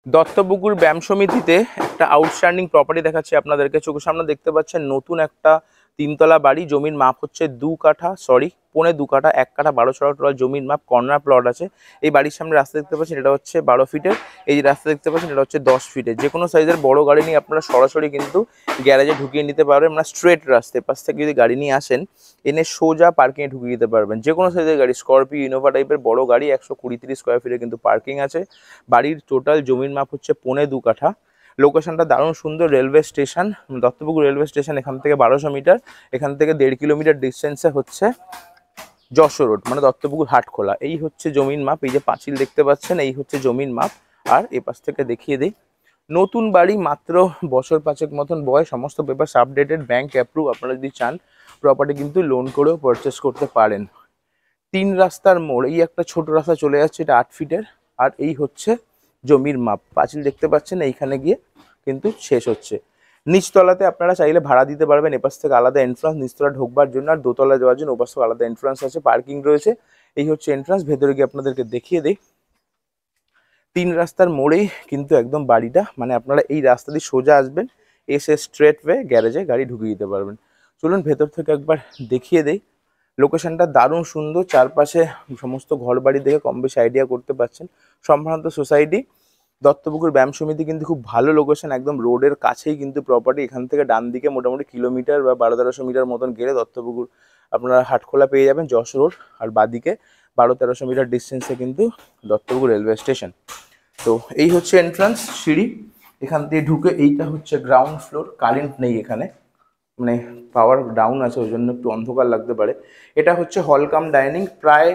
দত্তপুকুর ব্যায়াম সমিতিতে একটা আউটস্ট্যান্ডিং প্রপার্টি দেখাচ্ছি আপনাদেরকে। চোখের সামনে দেখতে পাচ্ছেন নতুন একটা তিনতলা বাড়ি। জমির মাপ হচ্ছে 2 কাঠা, 1 কাঠা 12 জমির মাপ, কর্নার প্লট আছে। এই বাড়ির সামনে রাস্তা দেখতে পাচ্ছেন, এটা হচ্ছে 12 ফিটের। এই যে রাস্তা দেখতে পাচ্ছেন, এটা হচ্ছে 10 ফিটের। যে কোনো সাইজের বড় গাড়ি নিয়ে আপনারা সরাসরি কিন্তু গ্যারেজে ঢুকিয়ে নিতে পারবেন। মানে স্ট্রেট রাস্তায় পাশ থেকে যদি গাড়ি নিয়ে আসেন, এনে সোজা পার্কিংয়ে ঢুকিয়ে দিতে পারবেন। যে কোনো সাইজের গাড়ি, স্করপিও, ইনোভা টাইপের বড় গাড়ি, 120-30 স্কোয়ার ফিটের কিন্তু পার্কিং আছে। বাড়ির টোটাল জমির মাপ হচ্ছে 2.25 কাঠা। লোকেশনটা দারুণ সুন্দর, railway station, Duttapukur railway station এখান থেকে 1200 মিটার। এখান থেকে 1.5 কিলোমিটার ডিস্টেন্সে হচ্ছে যশোর রোড, মানে দত্তপুকুর হাটখোলা। এই হচ্ছে জমির মাপ। এই যে পাঁচিল দেখতে পাচ্ছেন, এই হচ্ছে জমির মাপ। আর এ পাশ থেকে দেখিয়ে দিই, নতুন বাড়ি, মাত্র বছর 5 মতন বয়স, সমস্ত পেপার আপডেটেড, ব্যাংক অ্যাপ্রুভ। আপনারা যদি চান প্রপার্টি কিন্তু লোন করেও পারচেস করতে পারেন। 3 রাস্তার মোড়, এই একটা ছোট রাস্তা চলে যাচ্ছে, এটা 8 ফিটের। আর এই হচ্ছে জমির মাপ। পাঁচিল দেখতে পাচ্ছেন, এইখানে গিয়ে কিন্তু শেষ হচ্ছে। নিচতলাতে আপনারা চাইলে ভাড়া দিতে পারবেন। এপাশ থেকে আলাদা এন্ট্রান্স নিচতলা ঢোকবার জন্য, আর দোতলা যাওয়ার জন্য ওপাশ থেকে আলাদা এন্ট্রান্স আছে, পার্কিং রয়েছে। এই হচ্ছে এন্ট্রান্স। ভেতরে গিয়ে আপনাদেরকে দেখিয়ে দিই। 3 রাস্তার মোড়েই কিন্তু একদম বাড়িটা, মানে আপনারা এই রাস্তা দিয়ে সোজা আসবেন, এসে স্ট্রেট ওয়ে গ্যারেজে গাড়ি ঢুকিয়ে দিতে পারবেন। চলুন ভেতর থেকে একবার দেখিয়ে দেই। লোকেশনটা দারুণ সুন্দর, চারপাশে সমস্ত ঘর বাড়ি দেখে কম বেশি আইডিয়া করতে পারছেন। সম্ভ্রান্ত সোসাইটি, দত্তপুকুর ব্যায়াম সমিতি কিন্তু খুব ভালো লোকেশন, একদম রোডের কাছেই কিন্তু প্রপার্টি। এখান থেকে ডান দিকে মোটামুটি কিলোমিটার বা 1200-1300 মতন গেলে দত্তপুকুর আপনারা হাটখোলা পেয়ে যাবেন, যশোর রোড। আর বাদিকে 1200-1300 মিটার ডিস্টেন্সে কিন্তু দত্তপুকুর রেলওয়ে স্টেশন। তো এই হচ্ছে এন্ট্রান্স, সিঁড়ি। এখান থেকে ঢুকে এইটা হচ্ছে গ্রাউন্ড ফ্লোর। কারেন্ট নেই এখানে, মানে পাওয়ার ডাউন আছে, ওই জন্য একটু অন্ধকার লাগতে পারে। এটা হচ্ছে হল কাম ডাইনিং। প্রায়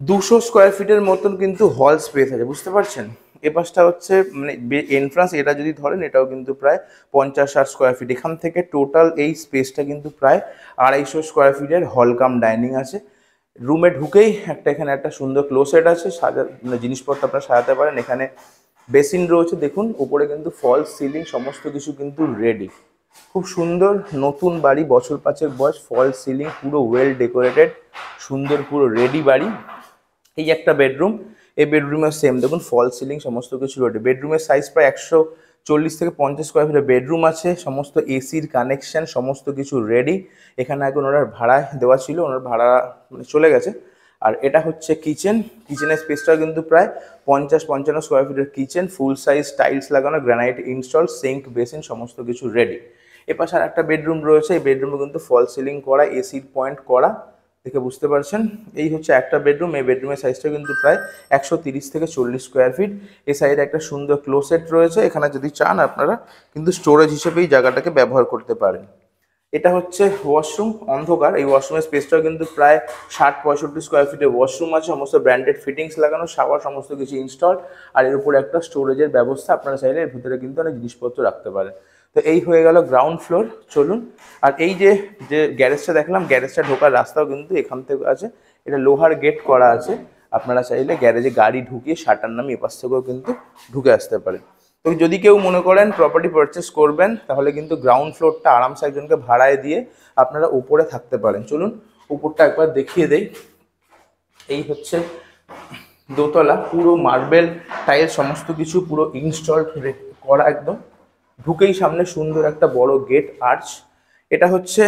200 স্কোয়ার ফিটের মতন কিন্তু হল স্পেস আছে, বুঝতে পারছেন। এ পাশটা হচ্ছে মানে এন্ট্রান্স, এটা যদি ধরেন এটাও কিন্তু প্রায় 50-60 স্কোয়ার ফিট। এখান থেকে টোটাল এই স্পেসটা কিন্তু প্রায় 250 স্কোয়ার ফিটের হল কাম ডাইনিং আছে। রুমে ঢুকেই এখানে একটা সুন্দর ক্লোসেট আছে, মানে জিনিসপত্র আপনারা সাজাতে পারেন। এখানে বেসিন রয়েছে, দেখুন উপরে কিন্তু ফলস সিলিং, সমস্ত কিছু কিন্তু রেডি। খুব সুন্দর নতুন বাড়ি, বছর 5 বয়স, ফল সিলিং, পুরো ওয়েল ডেকোরেটেড, সুন্দর পুরো রেডি বাড়ি। এই একটা বেডরুম, এই বেডরুমের সেম দেখুন ফল সিলিং, সমস্ত কিছু রেডি। বেডরুমের সাইজ প্রায় 140-50 স্কোয়ার ফিটের বেডরুম আছে, সমস্ত এসির কানেকশন, সমস্ত কিছু রেডি। এখানে এখন ওনার ভাড়া দেওয়া ছিল, ওনার ভাড়া মানে চলে গেছে। আর এটা হচ্ছে কিচেন। কিচেনের স্পেসটা কিন্তু প্রায় 50-55 স্কোয়ার ফিটের কিচেন, ফুল সাইজ টাইলস লাগানো, গ্রানাইট ইনস্টল, সিঙ্ক, বেসিন, সমস্ত কিছু রেডি। এপাশে আর একটা বেডরুম রয়েছে, এই বেডরুমে কিন্তু ফল সিলিং করা, এসির পয়েন্ট করা, দেখে বুঝতে পারছেন। এই হচ্ছে একটা বেডরুম। এই বেডরুমের সাইজটা কিন্তু প্রায় 130-40 স্কোয়ার ফিট। এই সাইডে একটা সুন্দর ক্লোসেট রয়েছে। এখানে যদি চান আপনারা কিন্তু স্টোরেজ হিসেবে এই জায়গাটাকে ব্যবহার করতে পারেন। এটা হচ্ছে ওয়াশরুম, অন্ধকার। এই ওয়াশরুমের স্পেসটাও কিন্তু প্রায় 60-65 স্কোয়ার ফিটের ওয়াশরুম আছে, সমস্ত ব্র্যান্ডেড ফিটিংস লাগানো, শাওয়ার, সমস্ত কিছু ইনস্টল। আর এর উপরে একটা স্টোরেজের ব্যবস্থা, আপনারা চাইলে এর ভিতরে কিন্তু অনেক জিনিসপত্র রাখতে পারেন। তো এই হয়ে গেল গ্রাউন্ড ফ্লোর। চলুন, আর এই যে যে গ্যারেজটা দেখলাম, গ্যারেজটা ঢোকার রাস্তাও কিন্তু এখান থেকে আছে। এটা লোহার গেট করা আছে, আপনারা চাইলে গ্যারেজে গাড়ি ঢুকিয়ে শাটার নামিয়ে এপাশ থেকেও কিন্তু ঢুকে আসতে পারেন। তো যদি কেউ মনে করেন প্রপার্টি পারচেস করবেন, তাহলে কিন্তু গ্রাউন্ড ফ্লোরটা আরামসে একজনকে ভাড়ায় দিয়ে আপনারা উপরে থাকতে পারেন। চলুন উপরটা একবার দেখিয়ে দেই। এই হচ্ছে দোতলা, পুরো মার্বেল টাইল, সমস্ত কিছু পুরো ইনস্টল করা একদম। ঢুকেই সামনে সুন্দর একটা বড় গেট আর্চ। এটা হচ্ছে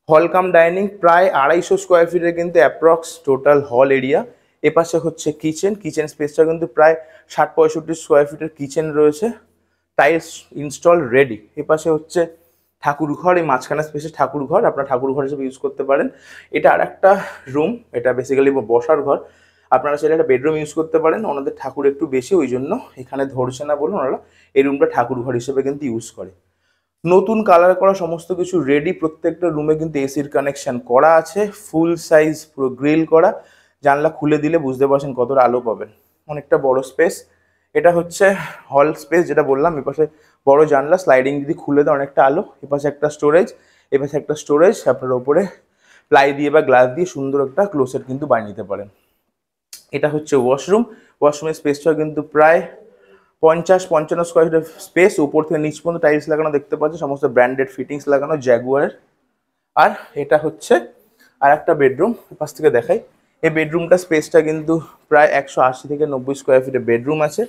হল কাম ডাইনিং, প্রায় 250 স্কোয়ার ফিটের কিন্তু অ্যাপ্রক্স টোটাল হল এরিয়া। এপাশে হচ্ছে কিচেন। কিচেন স্পেসটা কিন্তু প্রায় 60-65 স্কোয়ার ফিটের কিচেন রয়েছে, টাইলস ইনস্টল রেডি। এপাশে হচ্ছে ঠাকুর ঘর, এই মাঝখানে স্পেসে ঠাকুর ঘর, আপনারা ঠাকুর ঘর হিসেবে ইউজ করতে পারেন। এটা আর একটা রুম, এটা বেসিক্যালি বসার ঘর। আপনারা চাইলে একটা বেডরুম ইউজ করতে পারেন। ওনাদের ঠাকুর একটু বেশি, ওই জন্য এখানে ধরছে না বলে ওনারা এই রুমটা ঠাকুর ঘর হিসেবে কিন্তু ইউজ করে। নতুন কালার করা, সমস্ত কিছু রেডি। প্রত্যেকটা রুমে কিন্তু এসির কানেকশন করা আছে, ফুল সাইজ পুরো গ্রিল করা। জানলা খুলে দিলে বুঝতে পারছেন কতটা আলো পাবেন, অনেকটা বড় স্পেস। এটা হচ্ছে হল স্পেস, যেটা বললাম। এপাশে বড় জানলা, স্লাইডিং যদি খুলে দেয় অনেকটা আলো। এপাশে একটা স্টোরেজ, এপাশে একটা স্টোরেজ। আপনার ওপরে প্লাই দিয়ে বা গ্লাস দিয়ে সুন্দর একটা ক্লোসেট কিন্তু বানিয়ে নিতে পারেন। এটা হচ্ছে ওয়াশরুম। ওয়াশরুমের স্পেসটা কিন্তু প্রায় 50-55 স্কোয়ার ফিটের স্পেস। উপর থেকে নিচ পর্যন্ত টাইলস লাগানো দেখতে পাচ্ছি, সমস্ত ব্র্যান্ডেড ফিটিংস লাগানো জ্যাগুয়ারের। আর এটা হচ্ছে আর একটা বেডরুম, পাশ থেকে দেখাই। এই বেডরুমটা স্পেসটা কিন্তু প্রায় 180-90 স্কোয়ার ফিটের বেডরুম আছে।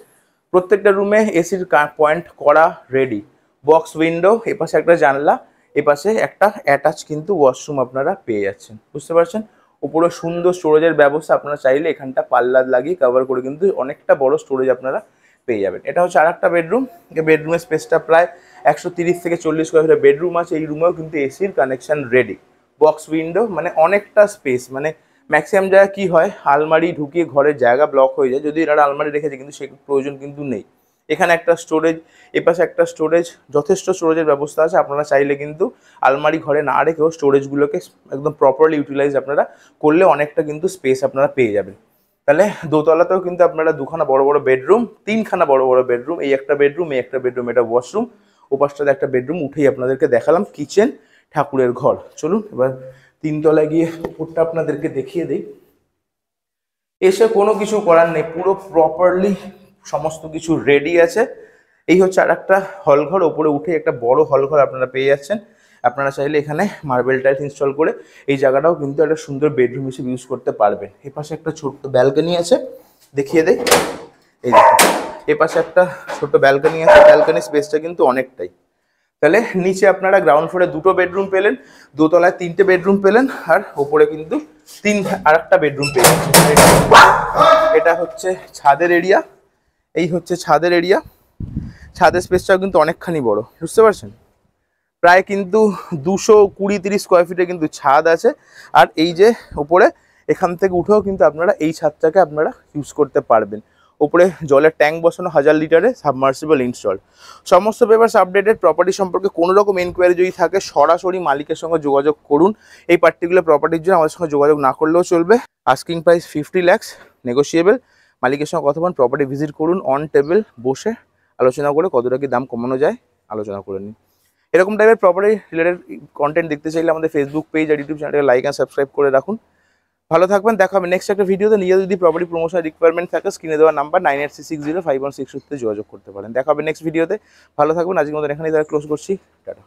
প্রত্যেকটা রুমে এসির পয়েন্ট করা রেডি, বক্স উইন্ডো, এপাশে একটা জানলা, এপাশে একটা অ্যাটাচ কিন্তু ওয়াশরুম আপনারা পেয়ে যাচ্ছেন, বুঝতে পারছেন। উপরে সুন্দর স্টোরেজের ব্যবস্থা, আপনারা চাইলে এখানটা পাল্লা লাগিয়ে কভার করে কিন্তু অনেকটা বড় স্টোরেজ আপনারা পেয়ে যাবেন। এটা হচ্ছে আর একটা বেডরুম। বেডরুমের স্পেসটা প্রায় 130 থেকে 40 স্কোয়ার ফিটের বেডরুম আছে। এই রুমেও কিন্তু এসির কানেকশন রেডি, বক্স উইন্ডো, মানে অনেকটা স্পেস। মানে ম্যাক্সিমাম জায়গা কি হয়, আলমারি ঢুকিয়ে ঘরের জায়গা ব্লক হয়ে যায়, যদি এরা আলমারি রেখেছে কিন্তু সেই প্রয়োজন কিন্তু নেই। এখানে একটা স্টোরেজ, এপাশে একটা স্টোরেজ, যথেষ্ট স্টোরেজের ব্যবস্থা আছে। আপনারা চাইলে কিন্তু আলমারি ঘরে না রেখেও স্টোরেজগুলোকে একদম প্রপারলি ইউটিলাইজ আপনারা করলে অনেকটা কিন্তু স্পেস আপনারা পেয়ে যাবেন। তাহলে দোতলাতেও কিন্তু আপনারা দুখানা বড় বড় বেডরুম, তিনখানা বড় বড় বেডরুম, এই একটা বেডরুম, এই একটা বেডরুম, এটা ওয়াশরুম, ওপাশটাতে একটা বেডরুম উঠেই আপনাদেরকে দেখালাম কিচেন, ঠাকুরের ঘর। চলুন এবার তিনতলায় গিয়ে উপরটা আপনাদেরকে দেখিয়ে দিই। এসে কোনো কিছু করার নেই, পুরো প্রপারলি সমস্ত কিছু রেডি আছে। এই হচ্ছে আর একটা হলঘর, ওপরে উঠে একটা বড় হলঘর আপনারা পেয়ে যাচ্ছেন। আপনারা চাইলে এখানে মার্বেল টাইলস ইনস্টল করে এই জায়গাটাও কিন্তু একটা সুন্দর বেডরুম হিসেবে ইউজ করতে পারবেন। এপাশে একটা ছোট্ট ব্যালকনি আছে, দেখিয়ে দেয়। এই দেখুন, এপাশে একটা ছোট্ট ব্যালকনি আছে, ব্যালকনি স্পেসটা কিন্তু অনেকটাই। তাহলে নিচে আপনারা গ্রাউন্ড ফ্লোরে দুটো বেডরুম পেলেন, দোতলায় তিনটে বেডরুম পেলেন, আর ওপরে কিন্তু আর একটা বেডরুম পেয়ে যাচ্ছেন। এটা হচ্ছে ছাদের এরিয়া, এই হচ্ছে ছাদের এরিয়া। ছাদের স্পেসটাও কিন্তু অনেকখানি বড়, বুঝতে পারছেন। প্রায় কিন্তু 220-30 স্কোয়ার ফিটে কিন্তু ছাদ আছে। আর এই যে ওপরে, এখান থেকে উঠেও কিন্তু আপনারা এই ছাদটাকে আপনারা ইউজ করতে পারবেন। ওপরে জলের ট্যাঙ্ক বসানো 1000 লিটারের, সাবমার্সিবল ইনস্টল। সমস্ত পেপারস আপডেটেড। প্রপার্টি সম্পর্কে কোনো রকম এনকোয়ারি যদি থাকে সরাসরি মালিকের সঙ্গে যোগাযোগ করুন। এই পার্টিকুলার প্রপার্টির জন্য আমাদের সঙ্গে যোগাযোগ না করলেও চলবে। Asking price 50 lakh, negotiable. মালিকের সঙ্গে কথা বলুন, প্রপার্টি ভিজিট করুন, অন টেবিল বসে আলোচনা করে কতটা কি দাম কমানো যায় আলোচনা করে নিন। এরকম টাইপের প্রপার্টি রিলেটেড কন্টেন্ট দেখতে চাইলে আমাদের ফেসবুক পেজ আর ইউটিউব চ্যানেলকে লাইক অ্যান্ড সাবস্ক্রাইব করে রাখুন। ভালো থাকবেন, দেখা হবে নেক্সট একটা ভিডিওতে। নিজের যদি প্রপার্টি প্রমোশন রিকোয়ারমেন্ট থাকে স্ক্রিনে দেওয়া নাম্বার 98360516 যোগাযোগ করতে পারেন। দেখা হবে নেক্সট ভিডিওতে। ভালো থাকবেন, আজকের মতন এখানেই তারা ক্লোজ করছি, টাটা।